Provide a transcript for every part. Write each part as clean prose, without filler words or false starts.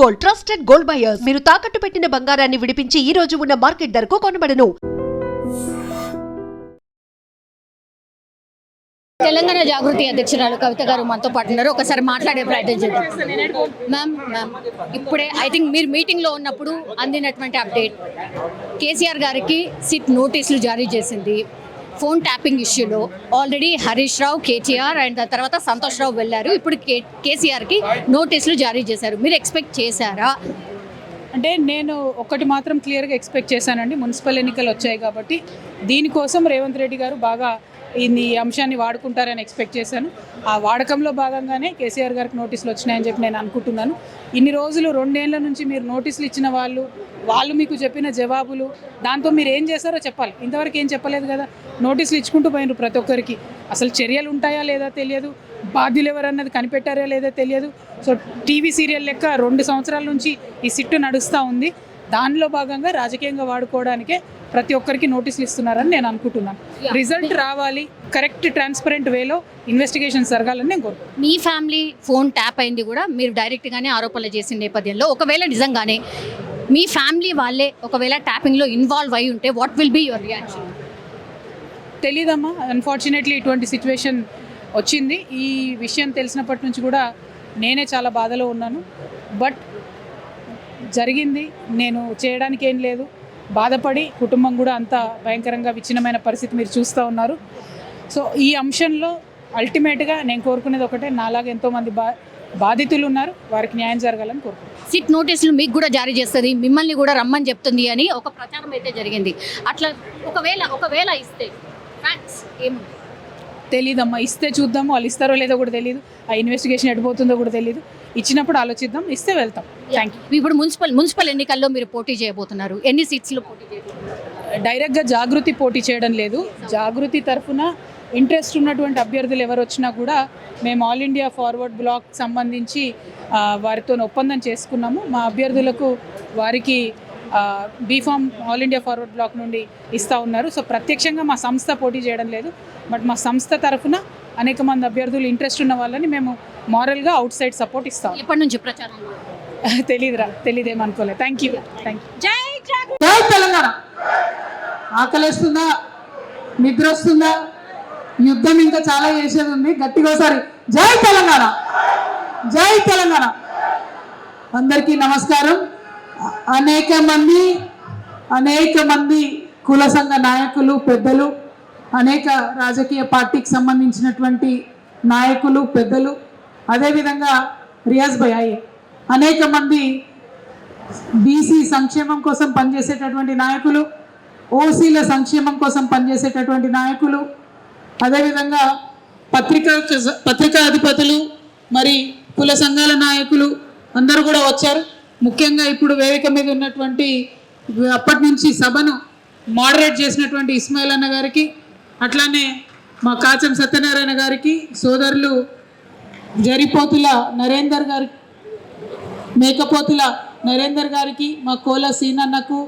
Gold, trusted gold buyers. మీరు తాకట్టు పెట్టిన బంగారాన్ని విడిపించి ఈ రోజు ఉన్న మార్కెట్ ధరకు కొనబడను. తెలంగాణ జాగృతి అధ్యక్షురాలు కవిత గారు మనతో పాటు ఉన్నారు. ఒకసారి మాట్లాడే ప్రయత్నం చేద్దాం. మ్యామ్ ఇప్పుడే ఐ థింక్ మీరు మీటింగ్లో ఉన్నప్పుడు అందినటువంటి అప్డేట్, కేసీఆర్ గారికి సిట్ నోటీసులు జారీ చేసింది ఫోన్ ట్యాపింగ్ ఇష్యూలో. ఆల్రెడీ హరీష్ రావు, కేటీఆర్ అండ్ తర్వాత సంతోష్ రావు వెళ్ళారు. ఇప్పుడు కేసీఆర్కి నోటీసులు జారీ చేశారు. మీరు ఎక్స్పెక్ట్ చేశారా? అంటే నేను ఒకటి మాత్రం క్లియర్గా ఎక్స్పెక్ట్ చేశానండి. మున్సిపల్ ఎన్నికలు వచ్చాయి కాబట్టి దీనికోసం రేవంత్ రెడ్డి గారు బాగా ఈ అంశాన్ని వాడుకుంటారని ఎక్స్పెక్ట్ చేశాను. ఆ వాడకంలో భాగంగానే కేసీఆర్ గారికి నోటీసులు వచ్చినాయని చెప్పి నేను అనుకుంటున్నాను. ఇన్ని రోజులు 2 ఏళ్ల నుంచి మీరు నోటీసులు ఇచ్చిన వాళ్ళు మీకు చెప్పిన జవాబులు, దాంతో మీరు ఏం చేశారో చెప్పాలి. ఇంతవరకు ఏం చెప్పలేదు కదా. నోటీసులు ఇచ్చుకుంటూ పోయినారు ప్రతి ఒక్కరికి. అసలు చర్యలు ఉంటాయా లేదా తెలియదు, బాధ్యులు ఎవరన్నది కనిపెట్టారా లేదా తెలియదు. సో టీవీ సీరియల్ లెక్క 2 సంవత్సరాల నుంచి ఈ సిట్టు నడుస్తూ ఉంది. దానిలో భాగంగా రాజకీయంగా వాడుకోవడానికే ప్రతి ఒక్కరికి నోటీసులు ఇస్తున్నారని నేను అనుకుంటున్నాను. రిజల్ట్ రావాలి, కరెక్ట్ ట్రాన్స్పరెంట్ వేలో ఇన్వెస్టిగేషన్ జరగాలని నేను కోరుకుంటున్నాను. మీ ఫ్యామిలీ ఫోన్ ట్యాప్ అయింది కూడా మీరు డైరెక్ట్గానే ఆరోపణలు చేసిన నేపథ్యంలో, ఒకవేళ నిజంగానే మీ ఫ్యామిలీ వాళ్ళే ఒకవేళ ట్యాపింగ్లో ఇన్వాల్వ్ అయి ఉంటే what will be your reaction? తెలీదమ్మా, అన్ఫార్చునేట్లీ ఇటువంటి సిచ్యువేషన్ వచ్చింది. ఈ విషయం తెలిసినప్పటి నుంచి కూడా నేనే చాలా బాధలో ఉన్నాను. బట్ జరిగింది, నేను చేయడానికి ఏం లేదు. బాధపడి కుటుంబం కూడా అంత భయంకరంగా విచ్ఛిన్నమైన పరిస్థితి మీరు చూస్తూ ఉన్నారు. సో ఈ అంశంలో అల్టిమేట్గా నేను కోరుకునేది ఒకటే, నాలాగా ఎంతోమంది బాధితులు ఉన్నారు, వారికి న్యాయం జరగాలని కోరుకుంటున్నాను. సిట్ నోటీసులు మీకు కూడా జారీ చేస్తుంది, మిమ్మల్ని కూడా రమ్మని చెప్తుంది అని ఒక ప్రచారం అయితే జరిగింది. అట్లా ఒకవేళ ఇస్తే ఫ్యాక్ట్స్ ఏముంది తెలీదమ్మా. ఇస్తే చూద్దాము, వాళ్ళు ఇస్తారో లేదో కూడా తెలియదు. ఆ ఇన్వెస్టిగేషన్ ఎడిపోతుందో కూడా తెలియదు. ఇచ్చినప్పుడు ఆలోచిద్దాం, ఇస్తే వెళ్తాం. Thank you. ఇప్పుడు మున్సిపల్ ఎన్నికల్లో మీరు పోటీ చేయబోతున్నారు. ఎన్ని సీట్స్లో పోటీ చేయబోతున్నారు? డైరెక్ట్గా జాగృతి పోటీ చేయడం లేదు. జాగృతి తరఫున ఇంట్రెస్ట్ ఉన్నటువంటి అభ్యర్థులు ఎవరు వచ్చినా కూడా మేము ఆల్ ఇండియా ఫార్వర్డ్ బ్లాక్ సంబంధించి వారితో ఒప్పందం చేసుకున్నాము. మా అభ్యర్థులకు వారికి బీఫామ్ ఆల్ ఇండియా ఫార్వర్డ్ బ్లాక్ నుండి ఇస్తూ ఉన్నారు. సో ప్రత్యక్షంగా మా సంస్థ పోటీ చేయడం లేదు. బట్ మా సంస్థ తరఫున అనేక మంది అభ్యర్థులు ఇంట్రెస్ట్ ఉన్న వాళ్ళని మేము మారల్గా అవుట్ సైడ్ సపోర్ట్ ఇస్తాం. ఎప్పటి నుంచి ప్రచారం? తెలీదేమనుకోలేదు. Thank you. జై తెలంగాణ. ఆకలిస్తుందా, నిద్ర వస్తుందా, యుద్ధం ఇంకా చాలా చేసేది ఉంది. గట్టిగా ఒకసారి జై తెలంగాణ, జై తెలంగాణ. అందరికీ నమస్కారం. అనేక మంది కుల సంఘ నాయకులు, పెద్దలు, అనేక రాజకీయ పార్టీకి సంబంధించినటువంటి నాయకులు, పెద్దలు, అదేవిధంగా రియాజ్ భాయ్ అయ్యే అనేక మంది బీసీ సంక్షేమం కోసం పనిచేసేటటువంటి నాయకులు, ఓసీల సంక్షేమం కోసం పనిచేసేటటువంటి నాయకులు, అదేవిధంగా పత్రికా అధిపతులు, మరి కుల సంఘాల నాయకులు అందరూ కూడా వచ్చారు. ముఖ్యంగా ఇప్పుడు వేదిక మీద ఉన్నటువంటి అప్పటి నుంచి సభను మోడరేట్ చేసినటువంటి ఇస్మాయిల్ అన్న గారికి, అట్లానే మా కాచం సత్యనారాయణ గారికి, సోదరులు జరిపోతుల నరేందర్ గారికి, మేకపోతుల నరేందర్ గారికి, మా కోల సీనన్నకు,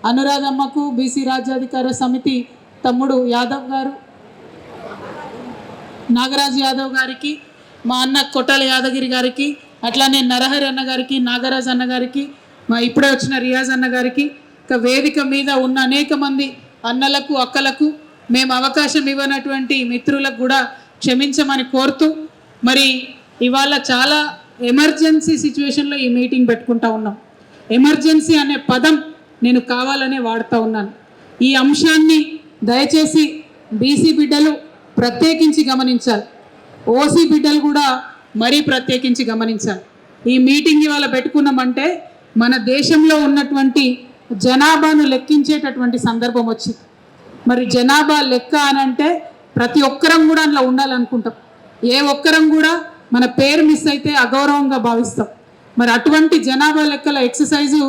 అనురాధమ్మకు, బీసీ రాజ్యాధికార సమితి తమ్ముడు యాదవ్ గారు, నాగరాజ్ యాదవ్ గారికి, మా అన్న కొట్టాల యాదగిరి గారికి, అట్లానే నరహరి అన్న గారికి, నాగరాజ్ అన్న గారికి, మా ఇప్పుడే వచ్చిన రియాజ్ అన్న గారికి, ఇక వేదిక మీద ఉన్న అనేక మంది అన్నలకు, అక్కలకు, మేము అవకాశం ఇవ్వనటువంటి మిత్రులకు కూడా క్షమించమని కోరుతూ, మరి ఇవాళ చాలా ఎమర్జెన్సీ సిచ్యువేషన్లో ఈ మీటింగ్ పెట్టుకుంటా ఉన్నాం. ఎమర్జెన్సీ అనే పదం నేను కావాలనే వాడుతూ ఉన్నాను. ఈ అంశాన్ని దయచేసి బీసీ బిడ్డలు ప్రత్యేకించి గమనించాలి, ఓసీ బిడ్డలు కూడా మరీ ప్రత్యేకించి గమనించాలి. ఈ మీటింగ్ ఇవాళ పెట్టుకున్నామంటే మన దేశంలో ఉన్నటువంటి జనాభాను లెక్కించేటటువంటి సందర్భం వచ్చింది. మరి జనాభా లెక్క అనంటే ప్రతి ఒక్కరం కూడా అందులో ఉండాలనుకుంటాం. ఏ ఒక్కరం కూడా మన పేరు మిస్ అయితే అగౌరవంగా భావిస్తాం. మరి అటువంటి జనాభా లెక్కల ఎక్సర్సైజు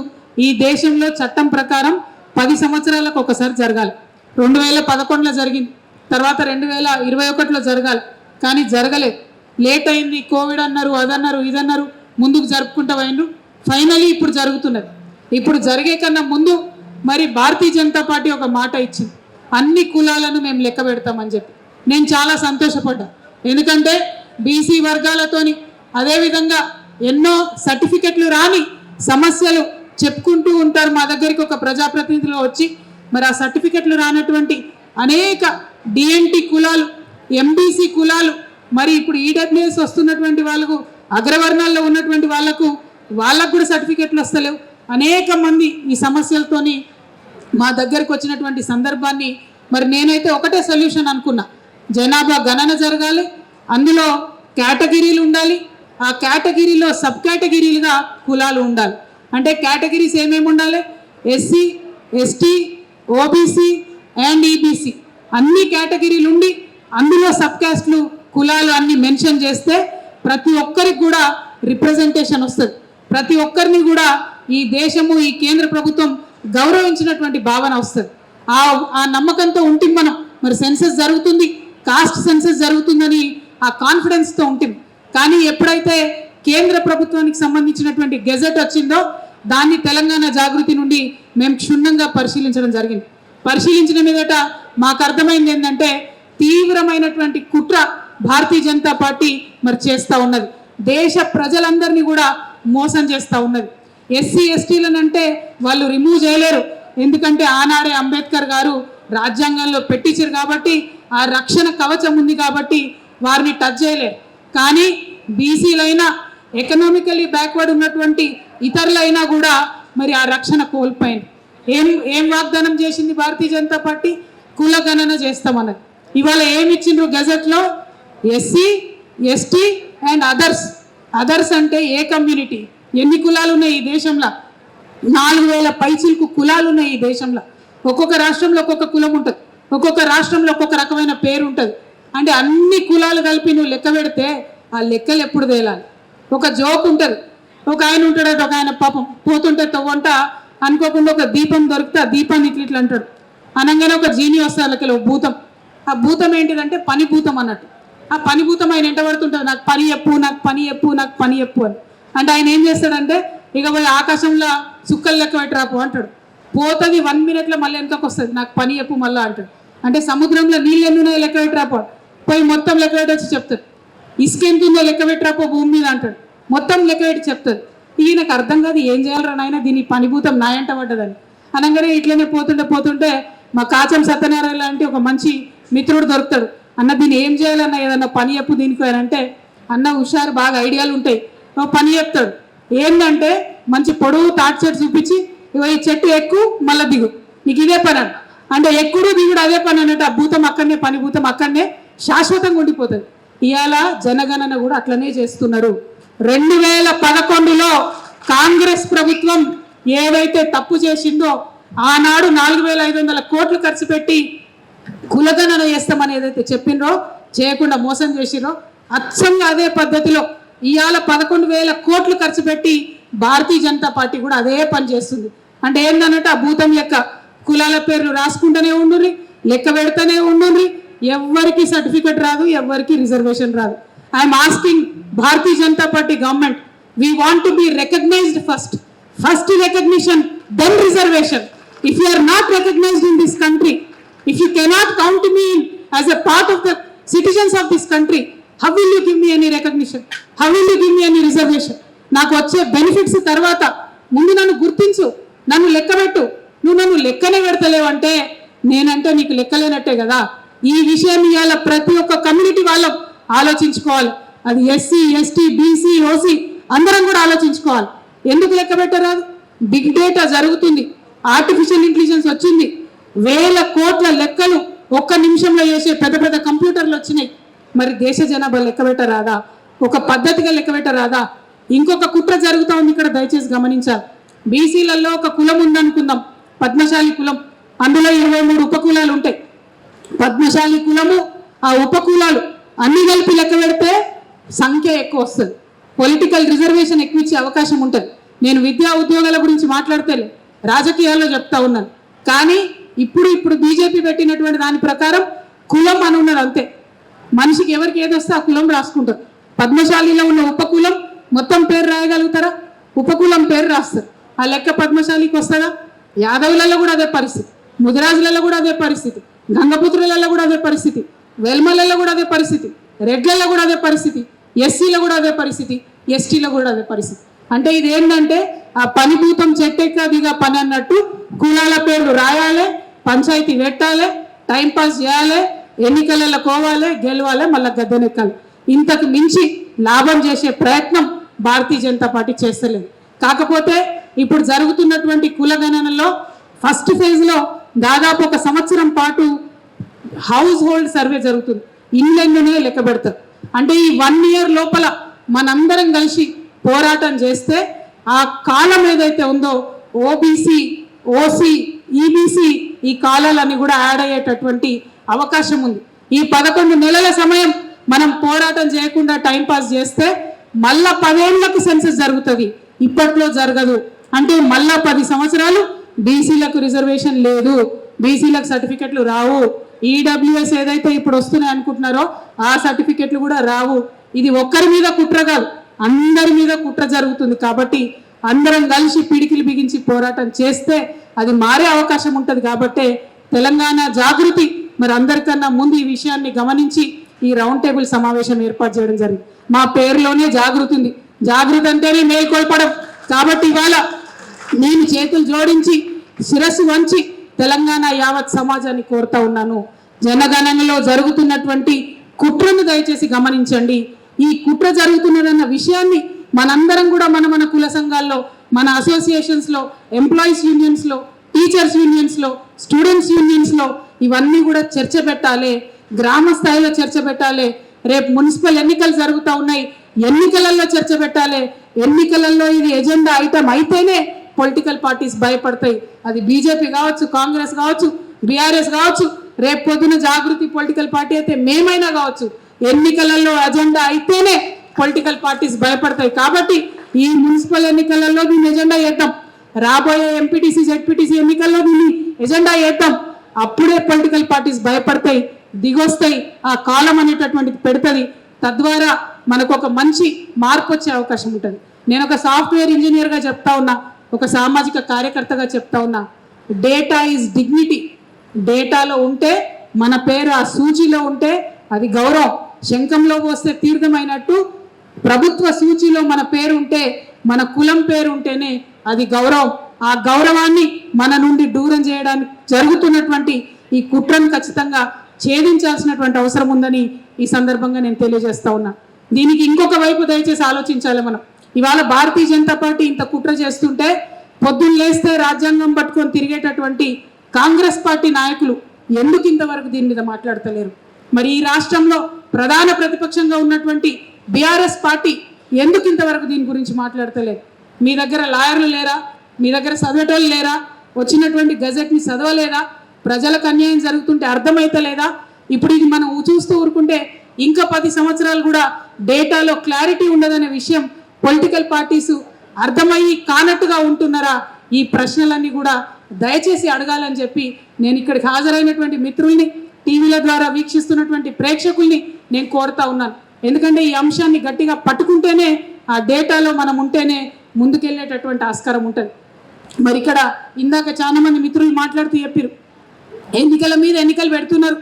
ఈ దేశంలో చట్టం ప్రకారం 10 సంవత్సరాలకు ఒకసారి జరగాలి. 2011లో జరిగింది, తర్వాత 2021లో జరగాలి, కానీ జరగలేదు. లేట్ అయింది, కోవిడ్ అన్నారు, అదన్నారు, ఇదన్నారు, ముందుకు జరుపుకుంటూ పోయిండ్రు. ఫైనలీ ఇప్పుడు జరుగుతున్నది. ఇప్పుడు జరిగే కన్నా ముందు మరి భారతీయ జనతా పార్టీ ఒక మాట ఇచ్చింది, అన్ని కులాలను మేము లెక్క పెడతామని చెప్పి. నేను చాలా సంతోషపడ్డా. ఎందుకంటే బీసీ వర్గాలతోని అదేవిధంగా ఎన్నో సర్టిఫికెట్లు రాని సమస్యలు చెప్పుకుంటూ ఉంటారు మా దగ్గరికి ఒక ప్రజాప్రతినిధులు వచ్చి. మరి ఆ సర్టిఫికెట్లు రానటువంటి అనేక డిఎన్టీ కులాలు, ఎంబీసీ కులాలు, మరి ఇప్పుడు ఈడబ్ల్యూఎస్ వస్తున్నటువంటి వాళ్ళకు, అగ్రవర్ణాల్లో ఉన్నటువంటి వాళ్ళకు కూడా సర్టిఫికెట్లు వస్తలేవు. అనేక మంది ఈ సమస్యలతోని మా దగ్గరకు వచ్చినటువంటి సందర్భాన్ని మరి నేనైతే ఒకటే సొల్యూషన్ అనుకున్నా, జనాభా గణన జరగాలి, అందులో కేటగిరీలు ఉండాలి, ఆ కేటగిరీలో సబ్ కేటగిరీలుగా కులాలు ఉండాలి. అంటే కేటగిరీస్ ఏమేమి ఉండాలి? SC, ST, OBC and EBC అన్ని కేటగిరీలు ఉండి అందులో సబ్ కాస్ట్లు, కులాలు అన్ని మెన్షన్ చేస్తే ప్రతి ఒక్కరికి కూడా రిప్రజెంటేషన్ వస్తుంది. ప్రతి ఒక్కరిని కూడా ఈ దేశము, ఈ కేంద్ర ప్రభుత్వం గౌరవించినటువంటి భావన వస్తుంది. ఆ నమ్మకంతో ఉంటే మనం మరి సెన్సస్ జరుగుతుంది, కాస్ట్ సెన్సస్ జరుగుతుందని ఆ కాన్ఫిడెన్స్తో ఉంటుంది. కానీ ఎప్పుడైతే కేంద్ర ప్రభుత్వానికి సంబంధించినటువంటి గెజెట్ వచ్చిందో దాన్ని తెలంగాణ జాగృతి నుండి మేము క్షుణ్ణంగా పరిశీలించడం జరిగింది. పరిశీలించిన మీదట మాకు అర్థమైంది ఏంటంటే తీవ్రమైనటువంటి కుట్ర భారతీయ జనతా పార్టీ మరి చేస్తూ ఉన్నది. దేశ ప్రజలందరినీ కూడా మోసం చేస్తూ ఉన్నది. ఎస్సీ ఎస్టీలను అంటే వాళ్ళు రిమూవ్ చేయలేరు, ఎందుకంటే ఆనాడే అంబేద్కర్ గారు రాజ్యాంగంలో పెట్టించారు కాబట్టి ఆ రక్షణ కవచం ఉంది కాబట్టి వారిని టచ్ చేయలేరు. కానీ బీసీలైనా, ఎకనామికలీ బ్యాక్వర్డ్ ఉన్నటువంటి ఇతరులైనా కూడా మరి ఆ రక్షణ కోల్పోయింది. ఏం వాగ్దానం చేసింది భారతీయ జనతా పార్టీ? కుల గణన చేస్తామన్నది. ఇవాళ ఏమి ఇచ్చిండ్రు గెజెట్లో? ఎస్సీ, ఎస్టీ అండ్ అదర్స్ అంటే ఏ కమ్యూనిటీ? ఎన్ని కులాలు ఉన్నాయి ఈ దేశంలో? 4000 పైచిలకు కులాలు ఉన్నాయి ఈ దేశంలో. ఒక్కొక్క రాష్ట్రంలో ఒక్కొక్క కులం ఉంటుంది, ఒక్కొక్క రాష్ట్రంలో ఒక్కొక్క రకమైన పేరు ఉంటుంది. అంటే అన్ని కులాలు కలిపి నువ్వు లెక్క పెడితే ఆ లెక్కలు ఎప్పుడు తేలాలి? ఒక జోక్ ఉంటుంది, ఒక ఆయన ఉంటాడు, ఒక ఆయన పాపం పోతుంటే తవ్వంట అనుకోకుండా ఒక దీపం దొరికితే ఆ దీపాన్ని ఇట్లా అంటాడు. అనగానే ఒక జీని వస్తారు లెక్కలు, భూతం. ఆ భూతం ఏంటిదంటే పని భూతం అన్నట్టు. ఆ పని భూతం ఆయన ఎంట పడుతుంటుంది, నాకు పని చెప్పు, నాకు పని చెప్పు, నాకు పని చెప్పు అని. అంటే ఆయన ఏం చేస్తాడంటే ఇక పోయి ఆకాశంలో చుక్కలు లెక్క పెట్టరాపు అంటాడు. పోతుంది 1 minute మళ్ళీ వెనకకు వస్తుంది, నాకు పని చెప్పు మళ్ళీ అంటాడు. అంటే సముద్రంలో నీళ్ళు ఎన్ని ఉన్నాయో లెక్క పెట్టరాపో, పోయి మొత్తం లెక్క పెట్టొచ్చి చెప్తాడు. ఇసుక ఎంత ఉందో లెక్క పెట్టరాపో భూమి మీద అంటాడు, మొత్తం లెక్క పెట్టి చెప్తాడు. ఈయనకు అర్థం కాదు ఏం చేయాలరా నాయన, దీని పనిభూతం నాయంట పడ్డదని. అనగానే ఇట్లనే పోతుంటే మా కాచం సత్యనారాయణ లాంటి ఒక మంచి మిత్రుడు దొరుకుతాడు. అన్న దీన్ని ఏం చేయాలన్న, ఏదన్నా పని చెప్పు దీనికి అంటే, అన్న హుషారు, బాగా ఐడియాలు ఉంటాయి, పని చెప్తాడు. ఏంటంటే మంచి పొడవు తాటి చెట్టు చూపించి ఇగో ఈ చెట్టు ఎక్కువ మళ్ళీ దిగు, నీకు ఇదే పని అంటే ఎక్కుడు దిగుడు అదే పని అన్నట్టు. ఆ భూతం అక్కడనే, పని భూతం అక్కడనే శాశ్వతంగా ఉండిపోతుంది. ఇవాళ జనగణన కూడా అట్లనే చేస్తున్నారు. 2011లో కాంగ్రెస్ ప్రభుత్వం ఏవైతే తప్పు చేసిందో ఆనాడు 4500 కోట్లు ఖర్చు పెట్టి కులగణన చేస్తామని ఏదైతే చెప్పిండ్రో, చేయకుండా మోసం చేసిరో, అచ్చంగా అదే పద్ధతిలో ఇవాళ 11,000 కోట్లు ఖర్చు పెట్టి భారతీయ జనతా పార్టీ కూడా అదే పని చేస్తుంది. అంటే ఏంటన్నట్టు ఆ భూతం లెక్క కులాల పేర్లు రాసుకుంటూనే ఉండుర్రి, లెక్క పెడతానే ఉండుర్రి, ఎవ్వరికి సర్టిఫికెట్ రాదు, ఎవ్వరికి రిజర్వేషన్ రాదు. I'm asking Bharatiya Janata Party government, we want to be recognized first recognition then reservation. If you are not recognized in this country, if you cannot count me as a part of the citizens of this country, how will you give me any recognition? How will you give me any reservation? నాకు వచ్చే benefits తర్వాత ముందు నన్ను గుర్తించు, నన్ను లెక్క పెట్టు. నువ్వు నన్ను లెక్కనే పెడతలేవంటే నేనంటే నీకు లెక్కలేనట్టే కదా. ఈ విషయం ఇవాళ ప్రతి ఒక్క కమ్యూనిటీ వాళ్ళం ఆలోచించుకోవాలి. అది ఎస్సీ, ఎస్టీ, బీసీ, ఓసీ అందరం కూడా ఆలోచించుకోవాలి. ఎందుకు లెక్క పెట్టరాదు? బిగ్ డేటా జరుగుతుంది, ఆర్టిఫిషియల్ ఇంటెలిజెన్స్ వచ్చింది, 1000 కోట్ల లెక్కలు ఒక్క నిమిషంలో చేసే పెద్ద పెద్ద కంప్యూటర్లు వచ్చినాయి. మరి దేశ జనాభా లెక్క పెట్టరాదా? ఒక పద్ధతిగా లెక్క పెట్టరాదా? ఇంకొక కుట్ర జరుగుతూ ఉంది ఇక్కడ, దయచేసి గమనించాలి. బీసీలలో ఒక కులం ఉందనుకుందాం, పద్మశాలి కులం. అందులో 23 ఉపకులాలు ఉంటాయి. పద్మశాలి కులము, ఆ ఉపకులాలు అన్ని కలిపి లెక్క పెడితే సంఖ్య ఎక్కువ వస్తుంది, పొలిటికల్ రిజర్వేషన్ ఎక్కువ ఇచ్చే అవకాశం ఉంటుంది. నేను విద్యా ఉద్యోగాల గురించి మాట్లాడితే రాజకీయాల్లో చెప్తా ఉన్నాను. కానీ ఇప్పుడు బీజేపీ పెట్టినటువంటి దాని ప్రకారం కులం అని ఉన్నది అంతే. మనిషికి ఎవరికి ఏదొస్తే ఆ కులం రాసుకుంటారు. పద్మశాలిలో ఉన్న ఉపకులం మొత్తం పేరు రాయగలుగుతారా? ఉపకులం పేరు రాస్తారు. ఆ లెక్క పద్మశాలికి వస్తుందా? యాదవులలో కూడా అదే పరిస్థితి, ముదిరాజులలో కూడా అదే పరిస్థితి, గంగపుత్రులలో కూడా అదే పరిస్థితి, వెల్మలలో కూడా అదే పరిస్థితి, రెడ్లలో కూడా అదే పరిస్థితి, ఎస్సీలో కూడా అదే పరిస్థితి, ఎస్టీలో కూడా అదే పరిస్థితి. అంటే ఇది ఏంటంటే ఆ పని భూతం చెట్టెక్కదిగా పని అన్నట్టు కులాల పేర్లు రాయాలి, పంచాయతీ పెట్టాలి, టైంపాస్ చేయాలి, ఎన్నికలలో కోవాలి, గెలవాలి, మళ్ళీ గద్దెనెక్కాలి. ఇంతకు మించి లాభం చేసే ప్రయత్నం భారతీయ జనతా పార్టీ చేస్తలేదు. కాకపోతే ఇప్పుడు జరుగుతున్నటువంటి కులగణనలో ఫస్ట్ ఫేజ్లో దాదాపు 1 సంవత్సరం పాటు హౌస్ హోల్డ్ సర్వే జరుగుతుంది. ఇండ్లెన్నునే లెక్క పెడతారు. అంటే ఈ 1 ఇయర్ లోపల మనందరం కలిసి పోరాటం చేస్తే ఆ కాలం ఏదైతే ఉందో ఓబీసీ, ఓసీ, ఈబీసీ ఈ కాలాలన్నీ కూడా యాడ్ అయ్యేటటువంటి అవకాశం ఉంది. ఈ 11 నెలల సమయం మనం పోరాటం చేయకుండా టైంపాస్ చేస్తే మళ్ళా 10 ఏళ్లకు సెన్సస్ జరుగుతుంది, ఇప్పట్లో జరగదు. అంటే మళ్ళా 10 సంవత్సరాలు బీసీలకు రిజర్వేషన్ లేదు, బీసీలకు సర్టిఫికెట్లు రావు, ఈడబ్ల్యూఎస్ ఏదైతే ఇప్పుడు వస్తున్నాయి అనుకుంటున్నారో ఆ సర్టిఫికెట్లు కూడా రావు. ఇది ఒక్కరి మీద కుట్ర కాదు, అందరి మీద కుట్ర జరుగుతుంది. కాబట్టి అందరం కలిసి పిడికిలు బిగించి పోరాటం చేస్తే అది మారే అవకాశం ఉంటుంది. కాబట్టి తెలంగాణ జాగృతి మరి అందరికన్నా ముందు ఈ విషయాన్ని గమనించి ఈ రౌండ్ టేబుల్ సమావేశం ఏర్పాటు చేయడం జరిగింది. మా పేరులోనే జాగృతి ఉంది, జాగృతి అంటేనే మేల్కొల్పడం. కాబట్టి ఇవాళ నేను చేతులు జోడించి శిరస్సు వంచి తెలంగాణ యావత్ సమాజాన్ని కోరుతా ఉన్నాను. జనగణనలో జరుగుతున్నటువంటి కుట్రను దయచేసి గమనించండి. ఈ కుట్ర జరుగుతున్నదన్న విషయాన్ని మనందరం కూడా మన కుల సంఘాల్లో, మన అసోసియేషన్స్లో, ఎంప్లాయీస్ యూనియన్స్లో, టీచర్స్ యూనియన్స్లో, స్టూడెంట్స్ యూనియన్స్లో ఇవన్నీ కూడా చర్చ పెట్టాలి, గ్రామ స్థాయిలో చర్చ పెట్టాలి. రేపు మున్సిపల్ ఎన్నికలు జరుగుతూ ఉన్నాయి, ఎన్నికలలో చర్చ పెట్టాలి. ఎన్నికలలో ఇది ఎజెండా ఐటమ్ అయితేనే పొలిటికల్ పార్టీస్ భయపడతాయి. అది బీజేపీ కావచ్చు, కాంగ్రెస్ కావచ్చు, బీఆర్ఎస్ కావచ్చు, రేపు పొద్దున జాగృతి పొలిటికల్ పార్టీ అయితే మేమైనా కావచ్చు, ఎన్నికలలో అజెండా అయితేనే పొలిటికల్ పార్టీస్ భయపడతాయి. కాబట్టి ఈ మున్సిపల్ ఎన్నికలలో దీన్ని ఎజెండా చేద్దాం, రాబోయే ఎంపీటీసీ, జెడ్పీటీసీ ఎన్నికల్లో దీన్ని ఎజెండా చేద్దాం. అప్పుడే పొలిటికల్ పార్టీస్ భయపడతాయి, దిగొస్తాయి, ఆ కాలం అనేటటువంటిది పెడుతుంది. తద్వారా మనకు ఒక మంచి మార్పు వచ్చే అవకాశం ఉంటుంది. నేను ఒక సాఫ్ట్వేర్ ఇంజనీర్గా చెప్తా ఉన్నా, ఒక సామాజిక కార్యకర్తగా చెప్తా ఉన్నా, డేటా ఈజ్ డిగ్నిటీ. డేటాలో ఉంటే మన పేరు ఆ సూచీలో ఉంటే అది గౌరవం. శంఖంలో పోస్తే తీర్థమైనట్టు ప్రభుత్వ సూచీలో మన పేరు ఉంటే, మన కులం పేరు ఉంటేనే అది గౌరవం. ఆ గౌరవాన్ని మన నుండి దూరం చేయడానికి జరుగుతున్నటువంటి ఈ కుట్రను ఖచ్చితంగా ఛేదించాల్సినటువంటి అవసరం ఉందని ఈ సందర్భంగా నేను తెలియజేస్తా ఉన్నా. దీనికి ఇంకొక వైపు దయచేసి ఆలోచించాలి మనం. ఇవాళ భారతీయ జనతా పార్టీ ఇంత కుట్ర చేస్తుంటే పొద్దున్న లేస్తే రాజ్యాంగం పట్టుకొని తిరిగేటటువంటి కాంగ్రెస్ పార్టీ నాయకులు ఎందుకు ఇంతవరకు దీని మీద మాట్లాడతలేరు? మరి ఈ రాష్ట్రంలో ప్రధాన ప్రతిపక్షంగా ఉన్నటువంటి బీఆర్ఎస్ పార్టీ ఎందుకు ఇంతవరకు దీని గురించి మాట్లాడతలేదు? మీ దగ్గర లాయర్లు లేరా? మీ దగ్గర చదివేటోళ్ళు లేరా? వచ్చినటువంటి గజెట్ని చదవలేదా? ప్రజలకు అన్యాయం జరుగుతుంటే అర్థమైతలేదా? ఇప్పుడు ఇది మనం చూస్తూ ఊరుకుంటే ఇంకా 10 సంవత్సరాలు కూడా డేటాలో క్లారిటీ ఉండదనే విషయం పొలిటికల్ పార్టీసు అర్థమయ్యి కానట్టుగా ఉంటున్నారా? ఈ ప్రశ్నలన్నీ కూడా దయచేసి అడగాలని చెప్పి నేను ఇక్కడికి హాజరైనటువంటి మిత్రుల్ని, టీవీల ద్వారా వీక్షిస్తున్నటువంటి ప్రేక్షకుల్ని నేను కోరుతా ఉన్నాను. ఎందుకంటే ఈ అంశాన్ని గట్టిగా పట్టుకుంటేనే, ఆ డేటాలో మనం ఉంటేనే ముందుకెళ్ళేటటువంటి ఆస్కారం ఉంటుంది. మరి ఇక్కడ ఇందాక చాలా మంది మిత్రులు మాట్లాడుతూ చెప్పారు, ఎన్నికల మీద ఎన్నికలు పెడుతున్నారు,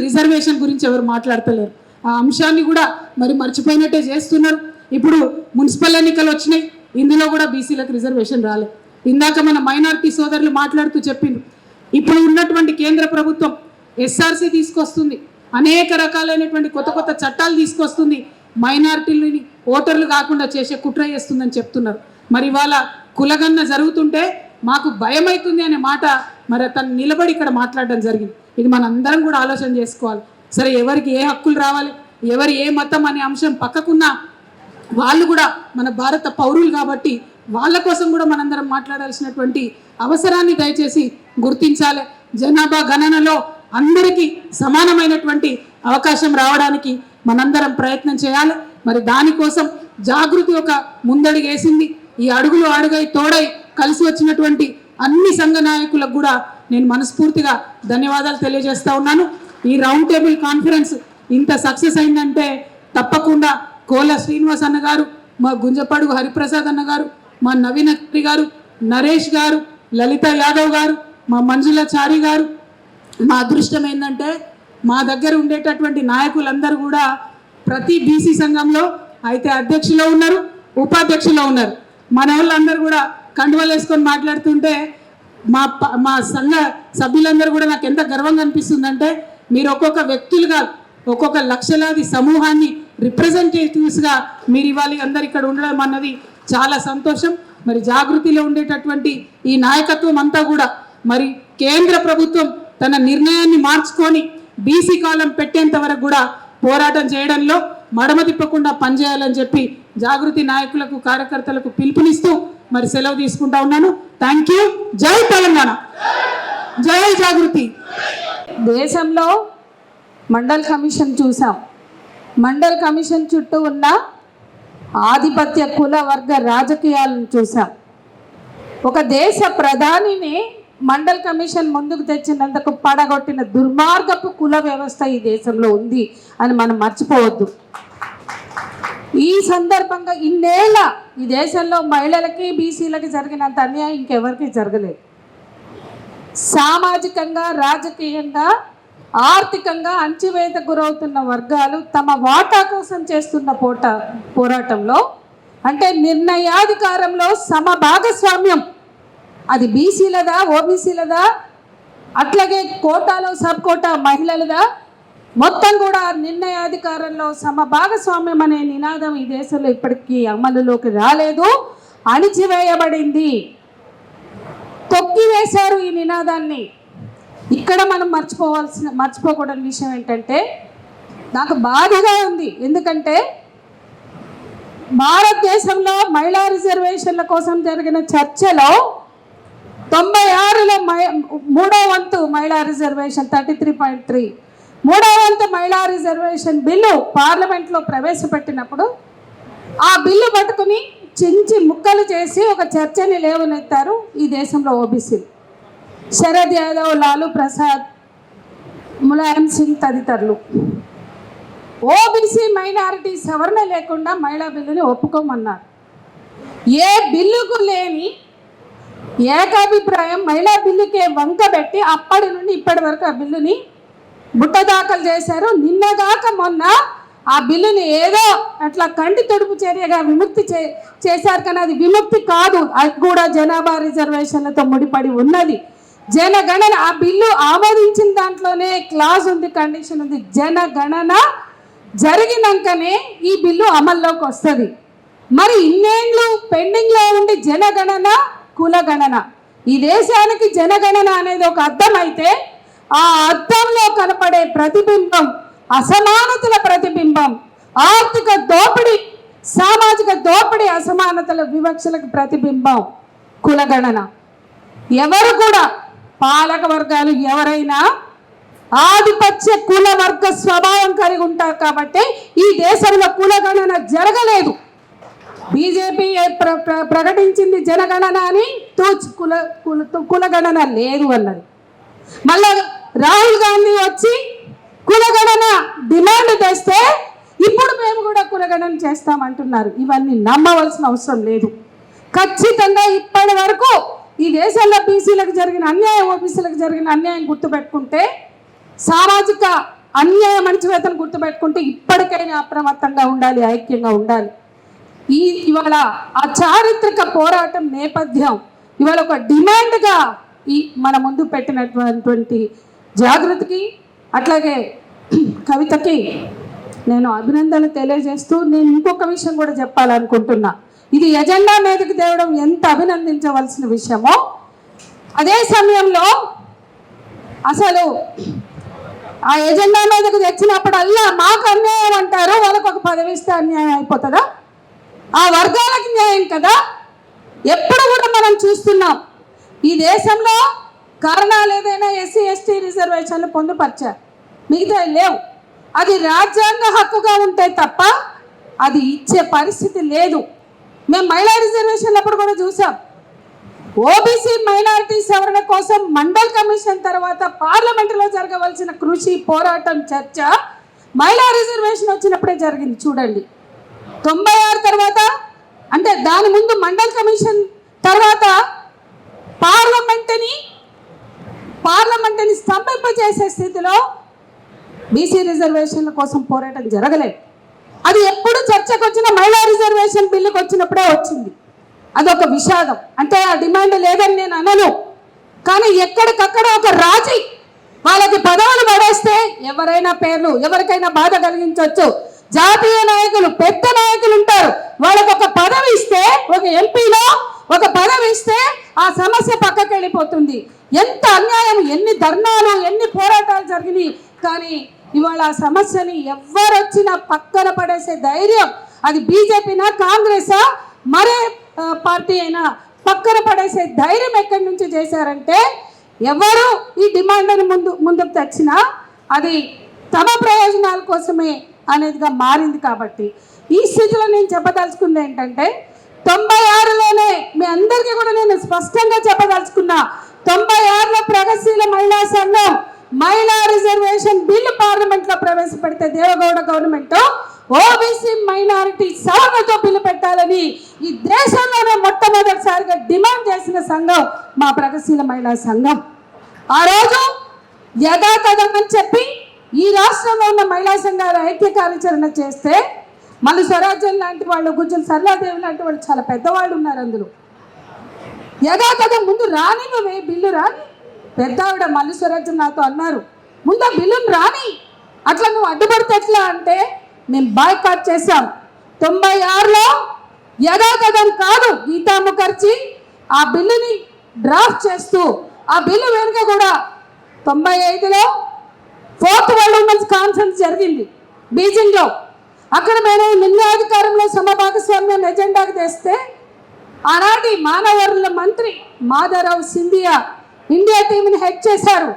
రిజర్వేషన్ గురించి ఎవరు మాట్లాడతలేరు. ఆ అంశాన్ని కూడా మరి మర్చిపోయినట్టే చేస్తున్నారు. ఇప్పుడు మున్సిపల్ ఎన్నికలు వచ్చినాయి, ఇందులో కూడా బీసీలకు రిజర్వేషన్ రాలేదు. ఇందాక మన మైనారిటీ సోదరులు మాట్లాడుతూ చెప్పిండ్రు, ఇప్పుడు ఉన్నటువంటి కేంద్ర ప్రభుత్వం ఎస్ఆర్సీ తీసుకొస్తుంది, అనేక రకాలైనటువంటి కొత్త చట్టాలు తీసుకొస్తుంది, మైనారిటీలని ఓటర్లు కాకుండా చేసే కుట్ర చేస్తుందని చెప్తున్నారు. మరి ఇవాళ కులగన్న జరుగుతుంటే మాకు భయం అవుతుంది అనే మాట మరి తను నిలబడి ఇక్కడ మాట్లాడడం జరిగింది. ఇది మనందరం కూడా ఆలోచన చేసుకోవాలి. సరే, ఎవరికి ఏ హక్కులు రావాలి, ఎవరు ఏ మతం అనే అంశం పక్కకున్నా వాళ్ళు కూడా మన భారత పౌరులు కాబట్టి వాళ్ళ కోసం కూడా మనందరం మాట్లాడాల్సినటువంటి అవసరాన్ని దయచేసి గుర్తించాలి. జనాభా గణనలో అందరికీ సమానమైనటువంటి అవకాశం రావడానికి మనందరం ప్రయత్నం చేయాలి. మరి దానికోసం జాగృతి ఒక ముందడుగు వేసింది. ఈ అడుగులు అడుగై తోడై కలిసి వచ్చినటువంటి అన్ని సంఘ నాయకులకు కూడా నేను మనస్ఫూర్తిగా ధన్యవాదాలు తెలియజేస్తా ఉన్నాను. ఈ రౌండ్ టేబుల్ కాన్ఫరెన్స్ ఇంత సక్సెస్ అయిందంటే తప్పకుండా కోల శ్రీనివాస్ అన్న గారు, మా గుంజపడుగు హరిప్రసాద్ అన్న గారు, మా నవీన్ అత్రి గారు, నరేష్ గారు, లలిత యాదవ్ గారు, మా మంజుల చారి గారు, మా అదృష్టం ఏంటంటే మా దగ్గర ఉండేటటువంటి నాయకులందరూ కూడా ప్రతి బీసీ సంఘంలో అయితే అధ్యక్షులు ఉన్నారు, ఉపాధ్యక్షులు ఉన్నారు. మన వాళ్ళందరూ కూడా కండువాలు వేసుకొని మాట్లాడుతుంటే మా సంఘ సభ్యులందరూ కూడా నాకు ఎంత గర్వంగా అనిపిస్తుందంటే, మీరు ఒక్కొక్క వ్యక్తులుగా ఒక్కొక్క లక్షలాది సమూహాన్ని రిప్రజెంటేటివ్స్గా మీరు ఇవ్వాలి అందరు ఇక్కడ ఉండడం అన్నది చాలా సంతోషం. మరి జాగృతిలో ఉండేటటువంటి ఈ నాయకత్వం అంతా కూడా మరి కేంద్ర ప్రభుత్వం తన నిర్ణయాన్ని మార్చుకొని బీసీ కాలం పెట్టేంత వరకు కూడా పోరాటం చేయడంలో మడమ తిప్పకుండా పనిచేయాలని చెప్పి జాగృతి నాయకులకు కార్యకర్తలకు పిలుపునిస్తూ మరి సెలవు తీసుకుంటా ఉన్నాను. Thank you. జై తెలంగాణ, జై జాగృతి. దేశంలో మండల్ కమిషన్ చూసాం. మండల్ కమిషన్ చుట్టూ ఉన్న ఆధిపత్య కుల వర్గ రాజకీయాలను చూసాం. ఒక దేశ ప్రధానిని మండల్ కమిషన్ ముందుకు తెచ్చినందుకు పడగొట్టిన దుర్మార్గపు కుల వ్యవస్థ ఈ దేశంలో ఉంది అని మనం మర్చిపోవద్దు. ఈ సందర్భంగా ఇన్నేళ్ళ ఈ దేశంలో మహిళలకి బీసీలకి జరిగినంత అన్యాయం ఇంకెవరికి జరగలేదు. సామాజికంగా రాజకీయంగా ఆర్థికంగా అణచివేత గురవుతున్న వర్గాలు తమ వాటా కోసం చేస్తున్న పోరాటంలో అంటే నిర్ణయాధికారంలో సమభాగస్వామ్యం, అది బీసీలదా ఓబీసీలదా అట్లాగే కోటాలో సబ్ కోటా మహిళలదా, మొత్తం కూడా నిర్ణయాధికారంలో సమభాగస్వామ్యం అనే నినాదం ఈ దేశంలో ఇప్పటికీ అమలులోకి రాలేదు, అణిచివేయబడింది, తొక్కివేశారు ఈ నినాదాన్ని. ఇక్కడ మనం మర్చిపోకూడని విషయం ఏంటంటే, నాకు బాధగా ఉంది. ఎందుకంటే భారతదేశంలో మహిళా రిజర్వేషన్ల కోసం జరిగిన చర్చలో 96లో 3వ వంతు మహిళా రిజర్వేషన్ 33.3 3వ వంతు మహిళా రిజర్వేషన్ బిల్లు పార్లమెంట్లో ప్రవేశపెట్టినప్పుడు ఆ బిల్లు పట్టుకుని చించి ముక్కలు చేసి ఒక చర్చని లేవనెత్తారు ఈ దేశంలో ఓబీసీలు. శరద్ యాదవ్, లాలూ ప్రసాద్, ములాయం సింగ్ తదితరులు ఓబీసీ మైనారిటీ సవరణ లేకుండా మహిళా బిల్లుని ఒప్పుకోమన్నారు. ఏ బిల్లుకు లేని ఏకాభిప్రాయం మహిళా బిల్లుకే వంకబెట్టి అప్పటి నుండి ఇప్పటి వరకు ఆ బిల్లుని బుట్ట దాఖలు చేశారు. నిన్నగాక మొన్న ఆ బిల్లుని ఏదో అట్లా కంటి తొడుపు చర్యగా విముక్తి చేశారు. కానీ అది విముక్తి కాదు, అది కూడా జనాభా రిజర్వేషన్లతో ముడిపడి ఉన్నది. జనగణన ఆ బిల్లు ఆమోదించిన దాంట్లోనే క్లాజ్ ఉంది, కండిషన్ ఉంది, జనగణన జరిగినాకనే ఈ బిల్లు అమల్లోకి వస్తుంది. మరి ఇన్నేళ్ళు పెండింగ్లో ఉండి జనగణన కులగణన, ఈ దేశానికి జనగణన అనేది ఒక అర్థం అయితే ఆ అర్థంలో కనపడే ప్రతిబింబం అసమానతల ప్రతిబింబం, ఆర్థిక దోపిడీ, సామాజిక దోపిడీ, అసమానతల వివక్షలకు ప్రతిబింబం కులగణన. ఎవరు కూడా పాలక వర్గాలు ఎవరైనా ఆధిపత్య కుల వర్గ స్వభావం కలిగి ఉంటారు కాబట్టి ఈ దేశంలో కులగణన జరగలేదు. బీజేపీ ప్రకటించింది జనగణన అని, కులగణన లేదు అన్నది. మళ్ళా రాహుల్ గాంధీ వచ్చి కులగణన డిమాండ్ తెస్తే ఇప్పుడు మేము కూడా కులగణన చేస్తామంటున్నారు. ఇవన్నీ నమ్మవలసిన అవసరం లేదు. ఖచ్చితంగా ఇప్పటి వరకు ఈ దేశంలో బీసీలకు జరిగిన అన్యాయం, ఓబీసీలకు జరిగిన అన్యాయం గుర్తుపెట్టుకుంటే, సామాజిక అన్యాయం అణచివేతను గుర్తుపెట్టుకుంటే ఇప్పటికైనా అప్రమత్తంగా ఉండాలి, ఐక్యంగా ఉండాలి. ఇవాళ ఆ చారిత్రక పోరాటం నేపథ్యం ఇవాళ ఒక డిమాండ్గా ఈ మన ముందు పెట్టినటువంటి జాగృతికి అట్లాగే కవితకి నేను అభినందనలు తెలియజేస్తూ నేను ఇంకొక విషయం కూడా చెప్పాలనుకుంటున్నా. ఇది ఎజెండా మీదకి తేవడం ఎంత అభినందించవలసిన విషయమో, అదే సమయంలో అసలు ఆ ఎజెండా మీదకి తెచ్చినప్పుడల్లా మాకు అన్యాయం అంటారు, వాళ్ళకు ఒక పదవి ఇస్తే అన్యాయం అయిపోతుందా? ఆ వర్గాలకు న్యాయం కదా. ఎప్పుడు కూడా మనం చూస్తున్నాం ఈ దేశంలో కారణాలు ఏదైనా ఎస్సీ ఎస్టీ రిజర్వేషన్లు పొందుపరిచారు, మిగతా లేవు. అది రాజ్యాంగ హక్కుగా ఉంటే తప్ప అది ఇచ్చే పరిస్థితి లేదు. మేము మహిళా రిజర్వేషన్లు అప్పుడు కూడా చూసాం. ఓబీసీ మైనారిటీ సవరణ కోసం మండల్ కమిషన్ తర్వాత పార్లమెంటులో జరగవలసిన కృషి, పోరాటం, చర్చ మహిళా రిజర్వేషన్ వచ్చినప్పుడే జరిగింది. చూడండి, 96 తర్వాత అంటే దాని ముందు మండల్ కమిషన్ తర్వాత పార్లమెంటుని స్తంభింపజేసే స్థితిలో బీసీ రిజర్వేషన్ల కోసం పోరాటం జరగలేదు. అది ఎప్పుడు చర్చకు వచ్చిన మహిళా రిజర్వేషన్ బిల్లుకి వచ్చినప్పుడే వచ్చింది. అదొక విషాదం. అంటే ఆ డిమాండ్ లేదని నేను అనను, కానీ ఎక్కడికక్కడ ఒక రాజీ, వాళ్ళకి పదవులు పడేస్తే ఎవరైనా పేర్లు ఎవరికైనా బాధ కలిగించవచ్చు. జాతీయ నాయకులు పెద్ద నాయకులు ఉంటారు, వాళ్ళకి ఒక పదవి ఇస్తే, ఒక ఎంపీలో ఒక పదవి ఇస్తే ఆ సమస్య పక్కకి వెళ్ళిపోతుంది. ఎంత అన్యాయం, ఎన్ని ధర్నాలు ఎన్ని పోరాటాలు జరిగినాయి, కానీ ఇవాళ ఆ సమస్యని ఎవరొచ్చినా పక్కన పడేసే ధైర్యం, అది బీజేపీనా కాంగ్రెసా మరే పార్టీ అయినా పక్కన పడేసే ధైర్యం ఎక్కడి నుంచి చేశారంటే, ఎవరు ఈ డిమాండ్ని ముందుకు తెచ్చినా అది తమ ప్రయోజనాల కోసమే అనేదిగా మారింది. కాబట్టి ఈ స్థితిలో నేను చెప్పదలుచుకుంది ఏంటంటే, 96లోనే మీ అందరికీ కూడా నేను స్పష్టంగా చెప్పదలుచుకున్నా, 96లో ప్రగతిశీల మహిళా సంఘం మహిళా రిజర్వేషన్ బిల్లు పార్లమెంట్లో ప్రవేశపెడితే దేవగౌడ గవర్నమెంట్ ఓబీసీ మైనారిటీ సవరణతో బిల్లు పెట్టాలని ఈ దేశంలోనే మొట్టమొదటిసారిగా డిమాండ్ చేసిన సంఘం మా ప్రగతిశీల మహిళా సంఘం. ఆ రోజు యథాతథమని చెప్పి ఈ రాష్ట్రంలో ఉన్న మహిళా సంఘాల ఐక్య కార్యాచరణ చేస్తే, మళ్ళీ స్వరాజ్యం లాంటి వాళ్ళు, గుజ్జల సరళాదేవి లాంటి వాళ్ళు చాలా పెద్దవాళ్ళు ఉన్నారు అందులో. యథాతథం ముందు రాని, నువ్వే బిల్లు రాని, పెద్ద ఆవిడ మల్లి స్వరాజ్యం నాతో అన్నారు, ముందు ఆ బిల్లును రాని, అట్లా నువ్వు అడ్డుపడితే ఎట్లా అంటే మేము బాయ్కాట్ చేశాం. 96లో యథాతథం కాదు, గీతా ముఖర్జీ ఆ బిల్లుని డ్రాఫ్ట్ చేస్తూ, ఆ బిల్లు వెనుక కూడా 95లో 4th వరల్డ్ ఉమెన్స్ కాన్ఫరెన్స్ జరిగింది బీజింగ్లో. అక్కడ మేము నిమ్నాధికారంలో సమభాగస్వామ్యం ఎజెండాకు తెస్తే, ఆనాటి మానవ వనరుల మంత్రి మాధవరావు సింధియా ఇండియా టీంని హెడ్ చేశారు.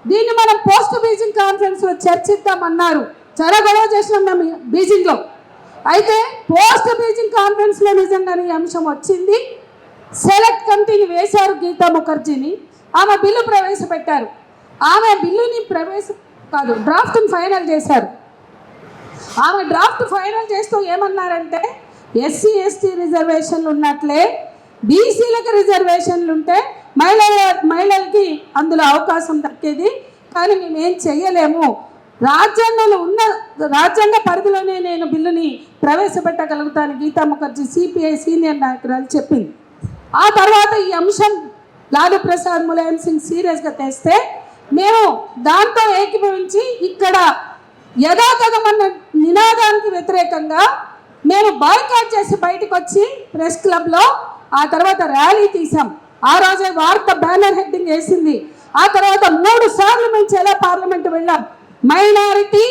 దీన్ని మనం పోస్ట్ బీజింగ్ కాన్ఫరెన్స్లో చర్చిద్దామన్నారు. చాలా గొడవ చేసినాం మేము బీజింగ్లో. అయితే పోస్ట్ బీజింగ్ కాన్ఫరెన్స్లో నిజంగానే ఈ అంశం వచ్చింది. సెలెక్ట్ కమిటీని వేశారు గీతా ముఖర్జీని, ఆమె బిల్లు ప్రవేశపెట్టారు. ఆమె బిల్లుని డ్రాఫ్ట్ని ఫైనల్ చేశారు. ఆమె డ్రాఫ్ట్ ఫైనల్ చేస్తూ ఏమన్నారంటే, ఎస్సీ ఎస్టీ రిజర్వేషన్లు ఉన్నట్లే బీసీలకు రిజర్వేషన్లు ఉంటే మహిళలకి అందులో అవకాశం దక్కేది, కానీ మేమేం చెయ్యలేము, రాజ్యాంగంలో ఉన్న రాజ్యాంగ పరిధిలోనే నేను బిల్లుని ప్రవేశపెట్టగలుగుతాను గీతా ముఖర్జీ సిపిఐ సీనియర్ నాయకురాలు చెప్పింది. ఆ తర్వాత ఈ అంశం లాలూ ప్రసాద్ ములాయం సింగ్ సీరియస్గా తెస్తే మేము దాంతో ఏకీభవించి ఇక్కడ యథాతథం అన్న నినాదానికి వ్యతిరేకంగా మేము బాయ్కాట్ చేసి బయటకు వచ్చి ప్రెస్ క్లబ్లో ఆ తర్వాత ర్యాలీ తీసాం. ఆ రోజే వార్త బ్యానర్ హెడ్డింగ్ వేసింది. ఆ తర్వాత 3 సార్లు మేము చాలా పార్లమెంట్ వెళ్ళాం. మైనారిటీ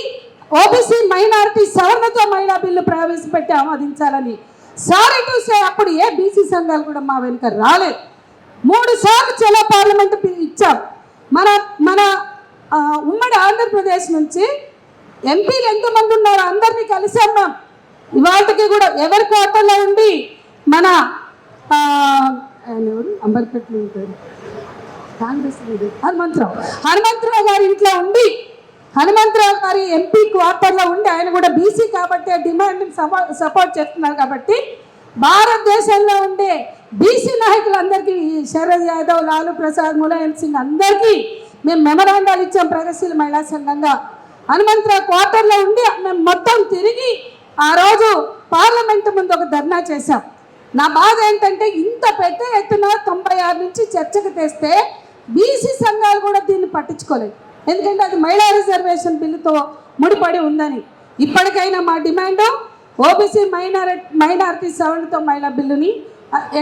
ఓబీసీ మైనారిటీ సవరణతో మహిళా బిల్లు ప్రవేశపెట్టి ఆమోదించాలని. సారీ టు సే అప్పుడు ఏ బీసీ సంఘాలు కూడా మా వెనుక రాలేదు. 3 సార్లు చాలా పార్లమెంట్ ఇచ్చాం. మన ఉమ్మడి ఆంధ్రప్రదేశ్ నుంచి ఎంపీలు ఎంతమంది ఉన్నారో అందరినీ కలిసాం. ఇవాళకి కూడా ఎవరి కోటలో ఉండి మన అంబర్పేటలో ఉంటారు కాంగ్రెస్ హనుమంతరావు గారి ఇంట్లో ఉండి, హనుమంతరావు గారి ఎంపీ క్వార్టర్లో ఉండి, ఆయన కూడా బీసీ కాబట్టి ఆ డిమాండ్ని సపోర్ట్ చేస్తున్నారు. కాబట్టి భారతదేశంలో ఉండే బీసీ నాయకులందరికీ, శరద్ యాదవ్, లాలూ ప్రసాద్, ములాయం సింగ్ అందరికీ మేము మెమరాండాలు ఇచ్చాం ప్రగతిశీల మహిళా సంఘంగా. హనుమంతరావు క్వార్టర్లో ఉండి మేము మొత్తం తిరిగి ఆ రోజు పార్లమెంట్ ముందు ఒక ధర్నా చేశాం. నా బాధ ఏంటంటే, ఇంత పెద్ద ఎత్తున 96 నుంచి చర్చకు తెస్తే బీసీ సంఘాలు కూడా దీన్ని పట్టించుకోలేదు. ఎందుకంటే అది మహిళా రిజర్వేషన్ బిల్లుతో ముడిపడి ఉందని. ఇప్పటికైనా మా డిమాండ్ ఓబీసీ మైనారిటీ సవరణతో మహిళా బిల్లుని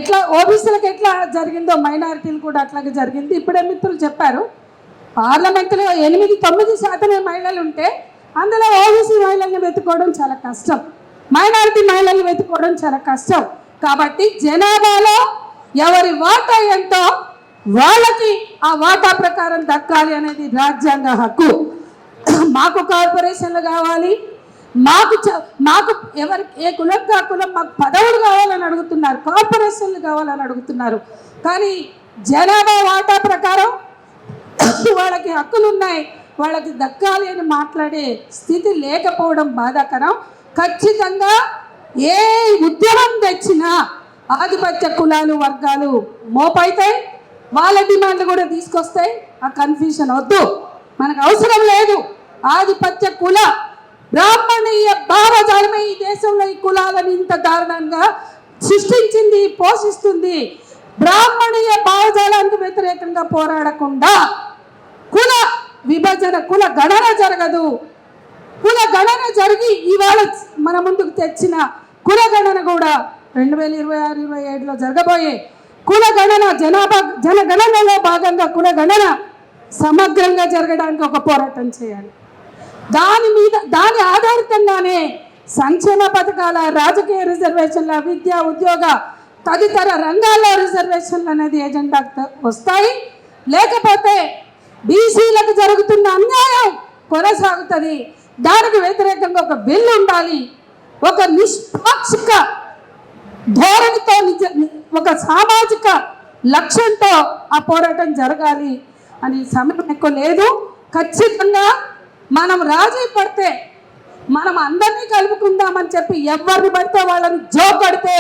ఎట్లా ఓబీసీలకు ఎట్లా జరిగిందో మైనారిటీలు కూడా అట్లాగే జరిగింది. ఇప్పుడే మిత్రులు చెప్పారు, పార్లమెంటులో 8-9% మహిళలు ఉంటే అందులో ఓబీసీ మహిళల్ని వెతుక్కోవడం చాలా కష్టం, మైనారిటీ మహిళల్ని వెతుక్కోవడం చాలా కష్టం. కాబట్టి జనాభాలో ఎవరి వాటా ఎంతో వాళ్ళకి ఆ వాటా ప్రకారం దక్కాలి అనేది రాజ్యాంగ హక్కు. మాకు కార్పొరేషన్లు కావాలి, మాకు ఎవరి ఏ కులం కా కులం మాకు పదవులు కావాలని అడుగుతున్నారు, కార్పొరేషన్లు కావాలని అడుగుతున్నారు. కానీ జనాభా వాటా ప్రకారం వాళ్ళకి హక్కులు ఉన్నాయి, వాళ్ళకి దక్కాలి అని మాట్లాడే స్థితి లేకపోవడం బాధాకరం. ఖచ్చితంగా ఏ ఉద్యమం తెచ్చినా ఆధిపత్య కులాలు వర్గాలు మోపైతాయి, వాళ్ళ డిమాండ్లు కూడా తీసుకొస్తాయి. ఆ కన్ఫ్యూషన్ వద్దు, మనకు అవసరం లేదు. ఆధిపత్య కుల బ్రాహ్మణీయ భావజాలమే ఈ దేశంలో ఈ కులాలను ఇంత దారుణంగా సృష్టించింది, పోషిస్తుంది. బ్రాహ్మణీయ భావజాలానికి వ్యతిరేకంగా పోరాడకుండా కుల విభజన, కుల గణన జరగదు. కుల గణన జరిగి ఇవాళ మన ముందుకు తెచ్చిన కుల గణన కూడా 2026-27లో జరగబోయే కుల గణన, జనగణనలో భాగంగా కుల గణన సమగ్రంగా జరగడానికి ఒక పోరాటం చేయాలి. దాని ఆధారితంగానే సంక్షేమ పథకాల, రాజకీయ రిజర్వేషన్ల, విద్య, ఉద్యోగ తదితర రంగాల్లో రిజర్వేషన్లు అనేది ఎజెండాకు వస్తాయి. లేకపోతే బీసీలకు జరుగుతున్న అన్యాయం కొనసాగుతుంది. దానికి వ్యతిరేకంగా ఒక బిల్లు ఉండాలి. ఒక నిష్పాక్షిక ధోరణితో, ఒక సామాజిక లక్ష్యంతో ఆ పోరాటం జరగాలి అని సమయం ఎక్కువ లేదు. ఖచ్చితంగా మనం రాజీ పడితే, మనం అందరినీ కలుపుకుందామని చెప్పి ఎవరిని పడితే వాళ్ళని జోకొడితే,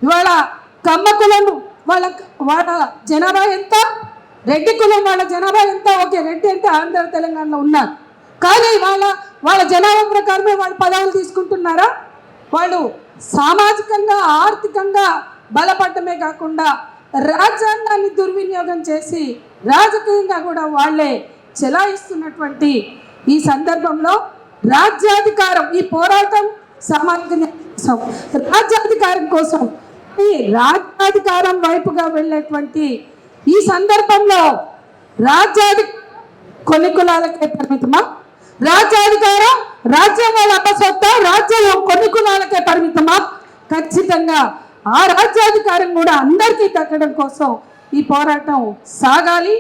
ఇవాళ కమ్మ కులం వాళ్ళ జనాభా ఎంత, రెడ్డి కులం వాళ్ళ జనాభా ఎంత, ఓకే రెడ్డి అంటే ఆంధ్ర తెలంగాణలో ఉన్నారు, కానీ వాళ్ళ జనాభా ప్రకారమే వాళ్ళు పదవులు తీసుకుంటున్నారా? వాళ్ళు సామాజికంగా, ఆర్థికంగా బలపడమే కాకుండా రాజ్యాంగాన్ని దుర్వినియోగం చేసి రాజకీయంగా కూడా వాళ్ళే చెలాయిస్తున్నటువంటి ఈ సందర్భంలో రాజ్యాధికారం, ఈ పోరాటం సామాజిక రాజ్యాధికారం కోసం, ఈ రాజ్యాధికారం వైపుగా వెళ్ళేటువంటి ఈ సందర్భంలో కొన్ని కులాలకే పరిమితమా? రాజ్యాధికారం రాజ్యం వాళ్ళ అపసొత్తా, రాజ్యం కొన్ని కులాలకే పరిమితమా? ఖచ్చితంగా ఆ రాజ్యాధికారం కూడా అందరికీ దక్కడం కోసం ఈ పోరాటం సాగాలి.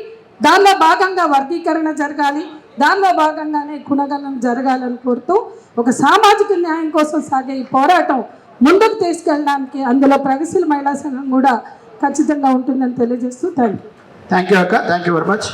దానిలో భాగంగా వర్గీకరణ జరగాలి, దానిలో భాగంగానే గుణగణన జరగాలని కోరుతూ ఒక సామాజిక న్యాయం కోసం సాగే ఈ పోరాటం ముందుకు తీసుకెళ్ళడానికి అందులో ప్రగతిశీల మహిళా సంఘం కూడా ఖచ్చితంగా ఉంటుందని తెలియజేస్తూ థ్యాంక్ యూ అక్క, థ్యాంక్ యూ వెరీ మచ్.